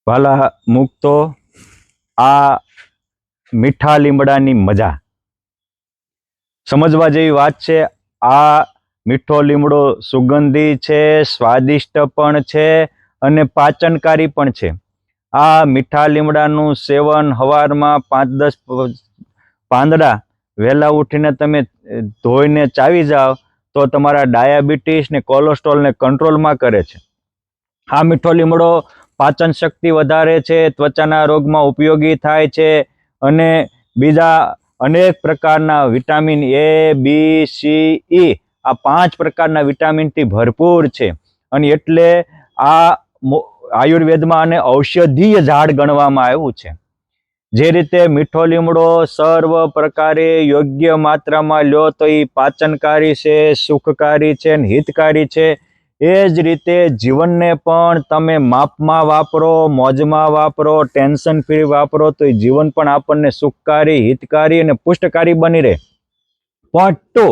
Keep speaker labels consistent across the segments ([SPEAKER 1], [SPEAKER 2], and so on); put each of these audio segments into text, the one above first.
[SPEAKER 1] વાલા મુક્તો આ મીઠા લીમડાની મજા સમજવા જેવી વાત છે। આ મીઠો લીમડો સુગંધી છે, સ્વાદિષ્ટ પણ છે અને પાચનકારી પણ છે। આ મીઠા લીમડાનું સેવન સવારમાં 5-10 પાંદડા વહેલા ઉઠીને તમે ધોઈને ચાવી જાઓ તો તમારા ડાયાબિટીસ ને કોલેસ્ટ્રોલને કંટ્રોલમાં કરે છે। આ મીઠો લીમડો પાચન શક્તિ વધારે છે, ત્વચાના રોગમાં ઉપયોગી થાય છે અને બીજા અનેક પ્રકારના vitamin A, B, C, E આ 5 પ્રકારના વિટામિનથી ભરપૂર છે અને એટલે આ આયુર્વેદમાં આને ઔષધીય ઝાડ ગણવામાં આવ્યું છે। જે રીતે મીઠો લીમડો સર્વ પ્રકારે યોગ્ય માત્રામાં લ્યો તો એ પાચનકારી છે, સુખકારી છે અને હિતકારી છે। એ જ રીતે જીવનને પણ તમે માપમાં વાપરો, મોજમાં વાપરો, ટેન્શન ફ્રી વાપરો તો એ જીવન પણ આપણને સુખકારી, હિતકારી અને પુષ્ટકારી બની રહે। પોઈન્ટ 2,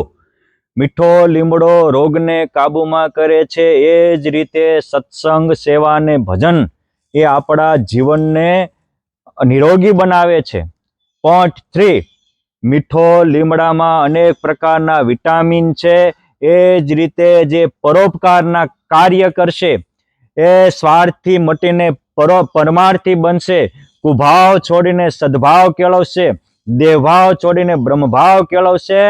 [SPEAKER 1] મીઠો લીમડો રોગને કાબૂમાં કરે છે। એ જ રીતે સત્સંગ, સેવા અને ભજન એ આપણા જીવનને નિરોગી બનાવે છે। પોઈન્ટ 3, મીઠો લીમડામાં અનેક પ્રકારના વિટામિન છે। એ જ રીતે જે પરોપકારના કાર્ય કરશે એ સ્વાર્થથી મટીને પરમાર્થી બનશે, કુભાવ છોડીને સદભાવ કેળવશે, દેહભાવ છોડીને બ્રહ્મભાવ કેળવશે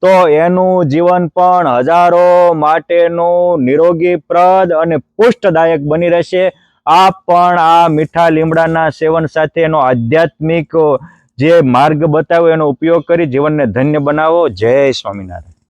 [SPEAKER 1] તો એનું જીવન પણ હજારો માટેનું નિરોગીપ્રદ અને પુષ્ટદાયક બની રહેશે। આપ પણ આ મીઠા લીમડાના સેવન સાથે એનો આધ્યાત્મિક જે માર્ગ બતાવ્યો એનો ઉપયોગ કરી જીવનને ધન્ય બનાવો। જય સ્વામિનારાયણ।